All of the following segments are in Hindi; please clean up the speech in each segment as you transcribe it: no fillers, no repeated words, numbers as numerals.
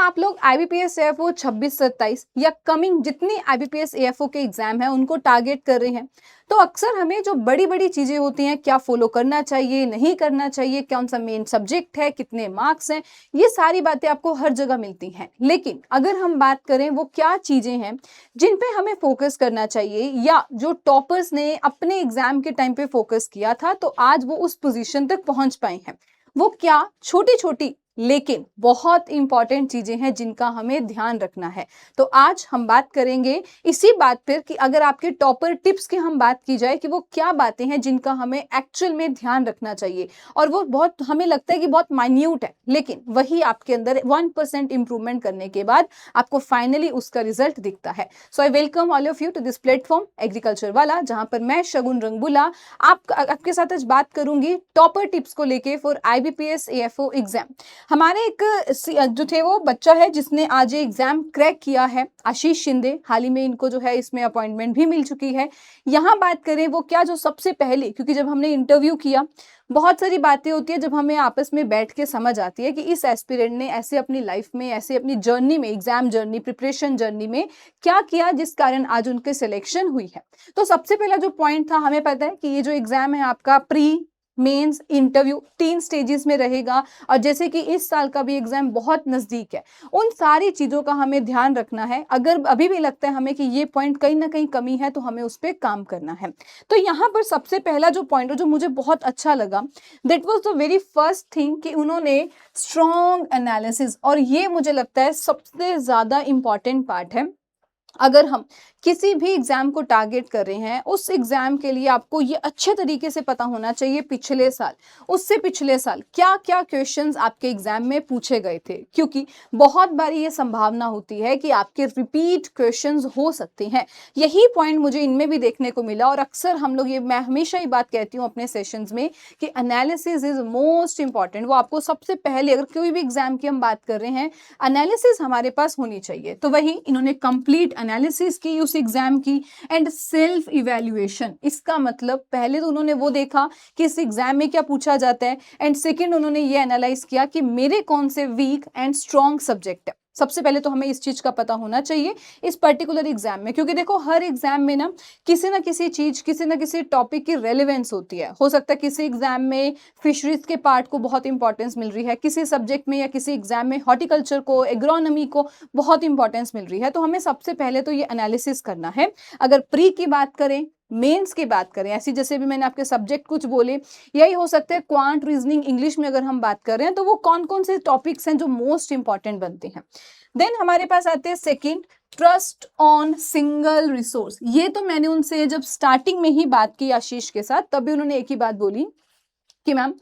आप लोग आईबीपीएस एएफओ 26-27 या कमिंग जितनी आईबीपीएस एएफओ के एग्जाम है उनको टारगेट कर रहे हैं, तो अक्सर हमें जो बड़ी बड़ी चीजें होती हैं, क्या फॉलो करना चाहिए, नहीं करना चाहिए, कौन सा मेन सब्जेक्ट है, कितने मार्क्स हैं, ये सारी बातें आपको हर जगह मिलती हैं। लेकिन अगर हम बात करें वो क्या चीजें हैं जिन पे हमें फोकस करना चाहिए, या जो टॉपर्स ने अपने एग्जाम के टाइम पे फोकस किया था तो आज वो उस पोजीशन तक पहुंच पाए हैं, वो क्या छोटी छोटी लेकिन बहुत इंपॉर्टेंट चीजें हैं जिनका हमें ध्यान रखना है। तो आज हम बात करेंगे इसी बात पर कि अगर आपके टॉपर टिप्स की हम बात की जाए कि वो क्या बातें हैं जिनका हमें एक्चुअल में ध्यान रखना चाहिए, और वो बहुत हमें लगता है कि बहुत माइन्यूट है, लेकिन वही आपके अंदर 1% इंप्रूवमेंट करने के बाद आपको फाइनली उसका रिजल्ट दिखता है। So I welcome all of you to this platform agriculture वाला, जहां पर मैं शगुन रंगबुला आपके साथ आज बात करूंगी टॉपर टिप्स को लेके फॉर आईबीपीएस एएफओ एग्जाम। हमारे एक जो थे वो बच्चा है जिसने आज ये एग्जाम क्रैक किया है, आशीष शिंदे। हाल ही में इनको जो है इसमें अपॉइंटमेंट भी मिल चुकी है। यहाँ बात करें वो क्या, जो सबसे पहले, क्योंकि जब हमने इंटरव्यू किया बहुत सारी बातें होती है जब हमें आपस में बैठ के समझ आती है कि इस एस्पिरेंट ने ऐसे अपनी लाइफ में, ऐसे अपनी जर्नी में, एग्जाम जर्नी, प्रिपरेशन जर्नी में क्या किया जिस कारण आज उनके सिलेक्शन हुई है। तो सबसे पहला जो पॉइंट था, हमें पता है कि ये जो एग्जाम है आपका प्री मेंस इंटरव्यू 3 स्टेजेस में रहेगा, और जैसे कि इस साल का भी एग्जाम बहुत नजदीक है, उन सारी चीजों का हमें ध्यान रखना है। अगर अभी भी लगता है हमें कि ये पॉइंट कहीं ना कहीं कमी है तो हमें उस पर काम करना है। तो यहाँ पर सबसे पहला जो पॉइंट जो मुझे बहुत अच्छा लगा, that was the very first thing कि उन्होंने स्ट्रॉन्ग एनालिसिस, और ये मुझे लगता है सबसे ज्यादा इंपॉर्टेंट पार्ट है। अगर हम किसी भी एग्जाम को टारगेट कर रहे हैं, उस एग्जाम के लिए आपको ये अच्छे तरीके से पता होना चाहिए पिछले साल, उससे पिछले साल क्या क्या क्वेश्चंस आपके एग्जाम में पूछे गए थे, क्योंकि बहुत बारी ये संभावना होती है कि आपके रिपीट क्वेश्चंस हो सकते हैं। यही पॉइंट मुझे इनमें भी देखने को मिला, और अक्सर हम लोग मैं हमेशा ये बात कहती हूँ अपने सेशंस में कि एनालिसिस इज मोस्ट इंपॉर्टेंट। वो आपको सबसे पहले, अगर कोई भी एग्जाम की हम बात कर रहे हैं, एनालिसिस हमारे पास होनी चाहिए। तो वही इन्होंने कंप्लीट एनालिसिस की उस एग्जाम की, एंड सेल्फ इवैल्यूएशन। इसका मतलब पहले तो उन्होंने वो देखा कि इस एग्जाम में क्या पूछा जाता है, एंड सेकंड उन्होंने ये एनालाइज किया कि मेरे कौन से वीक एंड स्ट्रॉन्ग सब्जेक्ट है। सबसे पहले तो हमें इस चीज का पता होना चाहिए इस पर्टिकुलर एग्जाम में, क्योंकि देखो हर एग्जाम में ना किसी चीज, किसी ना किसी टॉपिक की रेलेवेंस होती है। हो सकता है किसी एग्जाम में फिशरीज के पार्ट को बहुत इंपॉर्टेंस मिल रही है, किसी सब्जेक्ट में या किसी एग्जाम में हॉर्टिकल्चर को, एग्रोनॉमी को बहुत इंपॉर्टेंस मिल रही है। तो हमें सबसे पहले तो ये एनालिसिस करना है। अगर प्री की बात करें, मेंस की बात करें, ऐसी जैसे भी मैंने आपके सब्जेक्ट कुछ बोले, यही हो सकते हैं क्वांट, रीजनिंग, इंग्लिश में अगर हम बात कर रहे हैं तो वो कौन कौन से टॉपिक्स हैं जो मोस्ट इंपॉर्टेंट बनते हैं। देन हमारे पास आते हैं second, trust on single resource. ये तो मैंने उनसे जब स्टार्टिंग में ही बात की आशीष के साथ, तब भी उन्होंने एक ही बात बोली कि मैम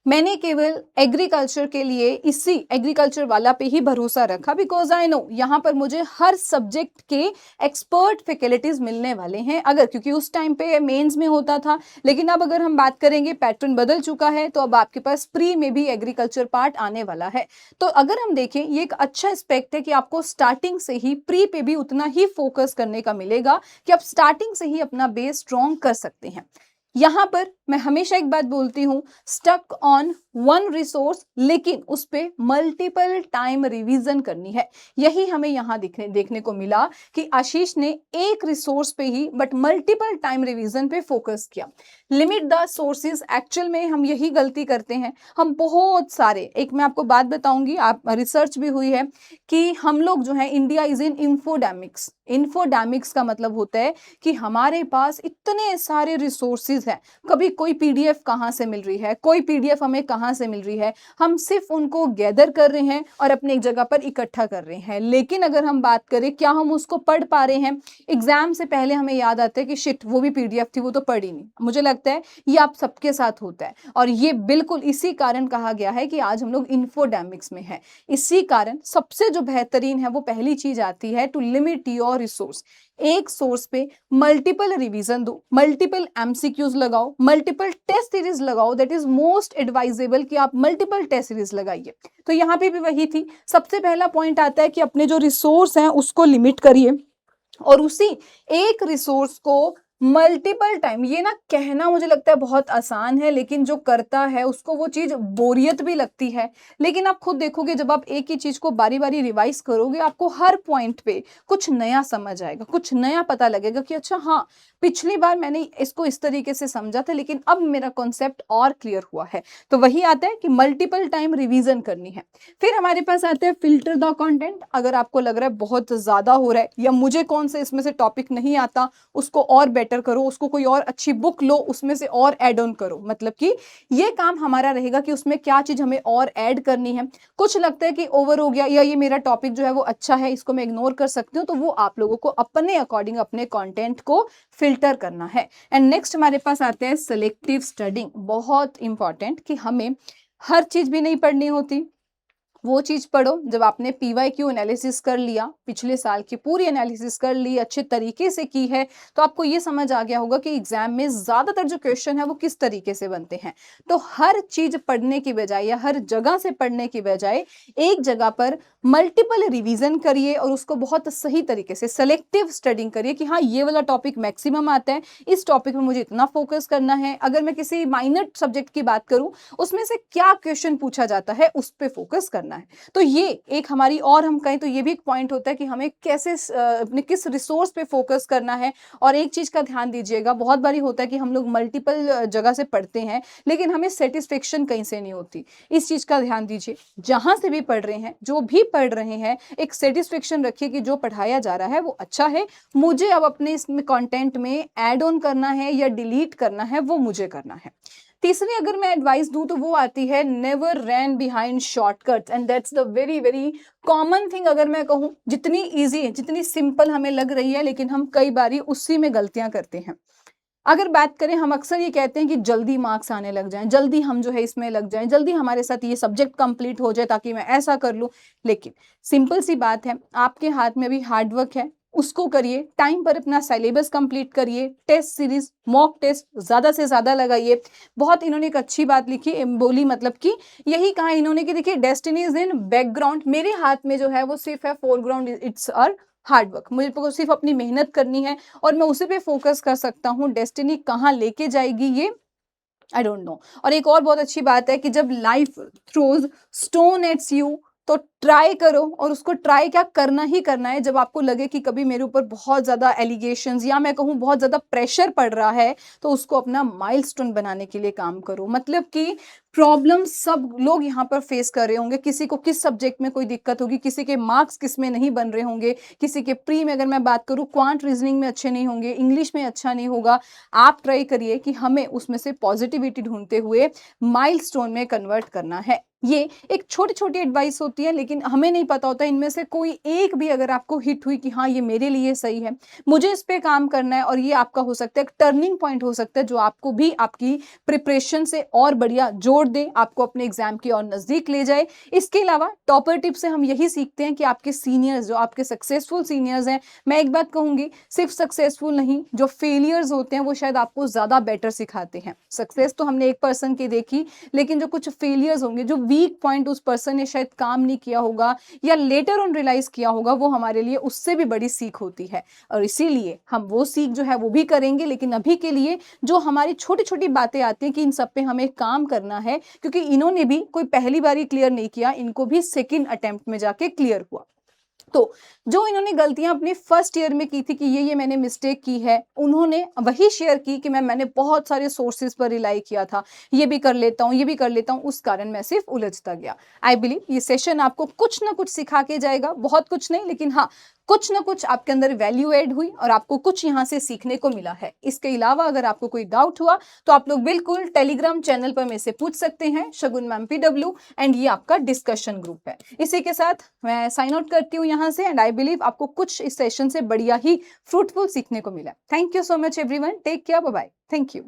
मैंने केवल एग्रीकल्चर के लिए इसी एग्रीकल्चर वाला पे ही भरोसा रखा, बिकॉज आई नो यहाँ पर मुझे हर सब्जेक्ट के एक्सपर्ट फैकल्टीज मिलने वाले हैं। अगर क्योंकि उस टाइम पे मेंस में होता था, लेकिन अब अगर हम बात करेंगे पैटर्न बदल चुका है, तो अब आपके पास प्री में भी एग्रीकल्चर पार्ट आने वाला है। तो अगर हम देखें, ये एक अच्छा एस्पेक्ट है कि आपको स्टार्टिंग से ही प्री पे भी उतना ही फोकस करने का मिलेगा कि आप स्टार्टिंग से ही अपना बेस स्ट्रॉन्ग कर सकते हैं। यहां पर मैं हमेशा एक बात बोलती हूं, स्टक ऑन वन रिसोर्स, लेकिन उस पे मल्टीपल टाइम रिवीजन करनी है। यही हमें यहां देखने को मिला कि आशीष ने एक रिसोर्स पे ही बट मल्टीपल टाइम रिवीजन पे फोकस किया। लिमिट द सोर्सेज, एक्चुअल में हम यही गलती करते हैं। हम बहुत सारे, एक मैं आपको बात बताऊंगी, आप रिसर्च भी हुई है कि हम लोग जो है, इंडिया इज इन इंफोडेमिक्स। इंफोडेमिक्स का मतलब होता है कि हमारे पास इतने सारे रिसोर्सेज हैं, कभी कोई पीडीएफ कहाँ से मिल रही है, कोई पीडीएफ हमें कहाँ से मिल रही है, हम सिर्फ उनको गैदर कर रहे हैं और अपने एक जगह पर इकट्ठा कर रहे हैं। लेकिन अगर हम बात करें क्या हम उसको पढ़ पा रहे हैं, एग्जाम से पहले हमें याद आता है कि शिट वो भी पीडीएफ थी, वो तो पढ़ी नहीं। मुझे लगता है ये आप सबके साथ होता है, और ये बिल्कुल इसी कारण कहा गया है कि आज हम लोग इंफोडेमिक्स में है। इसी कारण सबसे जो बेहतरीन है वो पहली चीज आती है, टू लिमिट योर रिसोर्स। एक सोर्स पे मल्टीपल रिवीजन दो, मल्टीपल एमसीक्यूज लगाओ, मल्टीपल टेस्ट सीरीज लगाओ। दैट इज मोस्ट एडवाइजेबल कि आप मल्टीपल टेस्ट सीरीज लगाइए। तो यहाँ पे भी वही थी, सबसे पहला पॉइंट आता है कि अपने जो रिसोर्स हैं उसको लिमिट करिए, और उसी एक रिसोर्स को मल्टीपल टाइम, ये ना कहना मुझे लगता है बहुत आसान है, लेकिन जो करता है उसको वो चीज बोरियत भी लगती है। लेकिन आप खुद देखोगे, जब आप एक ही चीज को बारी बारी रिवाइज करोगे, आपको हर पॉइंट पे कुछ नया समझ आएगा, कुछ नया पता लगेगा कि अच्छा हाँ, पिछली बार मैंने इसको इस तरीके से समझा था, लेकिन अब मेरा कॉन्सेप्ट और क्लियर हुआ है। तो वही आता है कि मल्टीपल टाइम रिवीजन करनी है। फिर हमारे पास आता है फिल्टर द कंटेंट। अगर आपको लग रहा है बहुत ज्यादा हो रहा है, या मुझे कौन से इसमें से टॉपिक नहीं आता, उसको और बेटर करो, उसको कोई और अच्छी बुक लो, उसमें से और ऐड ऑन करो। मतलब कि ये काम हमारा रहेगा कि उसमें क्या चीज हमें और ऐड करनी है। कुछ लगता है कि ओवर हो गया, या ये मेरा टॉपिक जो है वो अच्छा है, इसको मैं इग्नोर कर सकती हूँ, तो वो आप लोगों को अपने अकॉर्डिंग अपने कंटेंट को फिल्टर करना है। एंड नेक्स्ट हमारे पास आते हैं सेलेक्टिव स्टडिंग। बहुत इंपॉर्टेंट कि हमें हर चीज भी नहीं पढ़नी होती। वो चीज पढ़ो जब आपने पीवाईक्यू एनालिसिस कर लिया, पिछले साल की पूरी एनालिसिस कर ली, अच्छे तरीके से की है, तो आपको ये समझ आ गया होगा कि एग्जाम में ज्यादातर जो क्वेश्चन है वो किस तरीके से बनते हैं। तो हर चीज पढ़ने की बजाय या हर जगह से पढ़ने की बजाय एक जगह पर मल्टीपल रिवीजन करिए और उसको बहुत सही तरीके से सेलेक्टिव स्टडिंग करिए कि हाँ, ये वाला टॉपिक मैक्सिमम आता है, इस टॉपिक में मुझे इतना फोकस करना है। अगर मैं किसी माइनर सब्जेक्ट की बात करूं, उसमें से क्या क्वेश्चन पूछा जाता है उस पर फोकस करना है। तो ये एक हमारी, और हम कहें तो ये भी एक पॉइंट होता है कि हमें कैसे अपने किस रिसोर्स पे फोकस करना है। और एक चीज का ध्यान दीजिएगा, बहुत बारी होता है कि हम लोग मल्टीपल जगह से पढ़ते हैं, लेकिन हमें सेटिस्फेक्शन कहीं से नहीं होती। इस चीज का ध्यान दीजिए, जहां से भी पढ़ रहे हैं, जो भी पढ़ रहे हैं, एक सेटिस्फेक्शन रखिए कि जो पढ़ाया जा रहा है वो अच्छा है, मुझे अब अपने इसमें कंटेंट में ऐड ऑन करना है या डिलीट करना है, वो मुझे करना है। तीसरी अगर मैं एडवाइस दूं तो वो आती है never run behind shortcuts, and that's the very very common thing. अगर मैं कहूं, जितनी इजी है, जितनी सिंपल हमें लग रही है, लेकिन हम कई बारी उसी में गलतियां करते हैं। अगर बात करें, हम अक्सर ये कहते हैं कि जल्दी मार्क्स आने लग जाएं, जल्दी हम जो है इसमें लग जाएं, जल्दी हमारे साथ ये सब्जेक्ट कंप्लीट हो जाए ताकि मैं ऐसा कर लूं। लेकिन सिंपल सी बात है, आपके हाथ में भी हार्डवर्क है, उसको करिए, टाइम पर अपना सिलेबस कंप्लीट करिए, टेस्ट सीरीज मॉक टेस्ट ज्यादा से ज्यादा लगाइए। बहुत इन्होंने एक अच्छी बात लिखी बोली, मतलब कि यही कहा इन्होंने कि देखिए, डेस्टिनी इज इन बैकग्राउंड, मेरे हाथ में जो है वो सिर्फ है फोरग्राउंड, इट्स आर हार्डवर्क। मुझे को सिर्फ अपनी मेहनत करनी है और मैं उसी पे फोकस कर सकता हूँ। डेस्टिनी कहाँ लेके जाएगी ये आई डोंट नो। और एक और बहुत अच्छी बात है कि जब लाइफ थ्रोज स्टोन एट्स यू, तो ट्राई करो, और उसको ट्राई क्या करना ही करना है। जब आपको लगे कि कभी मेरे ऊपर बहुत ज्यादा एलिगेशंस या मैं कहूँ बहुत ज्यादा प्रेशर पड़ रहा है, तो उसको अपना माइलस्टोन बनाने के लिए काम करो। मतलब कि प्रॉब्लम सब लोग यहाँ पर फेस कर रहे होंगे, किसी को किस सब्जेक्ट में कोई दिक्कत होगी, किसी के मार्क्स किस में नहीं बन रहे होंगे, किसी के प्री में अगर मैं बात करूँ क्वांट रीजनिंग में अच्छे नहीं होंगे, इंग्लिश में अच्छा नहीं होगा। आप ट्राई करिए कि हमें उसमें से पॉजिटिविटी ढूंढते हुए माइलस्टोन में कन्वर्ट करना है। ये एक छोटी छोटी एडवाइस होती है, लेकिन हमें नहीं पता होता इनमें से कोई एक भी अगर आपको हिट हुई कि हाँ, ये मेरे लिए सही है, मुझे इस पे काम करना है, और ये आपका हो सकता है एक टर्निंग पॉइंट हो सकता है, जो आपको भी आपकी प्रिपरेशन से और बढ़िया जोड़ दे, आपको अपने एग्जाम की और नजदीक ले जाए। इसके अलावा टॉपर टिप से हम यही सीखते हैं कि आपके सीनियर्स, जो आपके सक्सेसफुल सीनियर्स हैं, मैं एक बात कहूंगी, सिर्फ सक्सेसफुल नहीं, जो फेलियर्स होते हैं वो शायद आपको ज्यादा बेटर सिखाते हैं। सक्सेस तो हमने एक पर्सन की देखी, लेकिन जो कुछ फेलियर्स होंगे, जो वीक पॉइंट उस पर्सन ने शायद काम नहीं किया होगा या लेटर ऑन रियलाइज किया होगा, वो हमारे लिए उससे भी बड़ी सीख होती है। और इसीलिए हम वो सीख जो है वो भी करेंगे, लेकिन अभी के लिए जो हमारी छोटी छोटी बातें आती हैं कि इन सब पे हमें काम करना है, क्योंकि इन्होंने भी कोई पहली बार ही क्लियर नहीं किया, इनको भी सेकंड अटेम्प्ट में जाके क्लियर हुआ। तो जो इन्होंने गलतियां अपने फर्स्ट ईयर में की थी कि ये मैंने मिस्टेक की है, उन्होंने वही शेयर की कि मैंने बहुत सारे सोर्सेज पर रिलाई किया था, ये भी कर लेता हूँ, ये भी कर लेता हूँ, उस कारण मैं सिर्फ उलझता गया। आई बिलीव ये सेशन आपको कुछ ना कुछ सिखा के जाएगा, बहुत कुछ नहीं, लेकिन हाँ, कुछ ना कुछ आपके अंदर वैल्यू ऐड हुई और आपको कुछ यहाँ से सीखने को मिला है। इसके अलावा अगर आपको कोई डाउट हुआ तो आप लोग बिल्कुल टेलीग्राम चैनल पर मेरे से पूछ सकते हैं, शगुन मैम PW, एंड ये आपका डिस्कशन ग्रुप है। इसी के साथ मैं साइन आउट करती हूँ यहाँ से, एंड आई बिलीव आपको कुछ इस सेशन से बढ़िया ही फ्रूटफुल सीखने को मिला। Thank you so much everyone, take care, bye bye, thank you.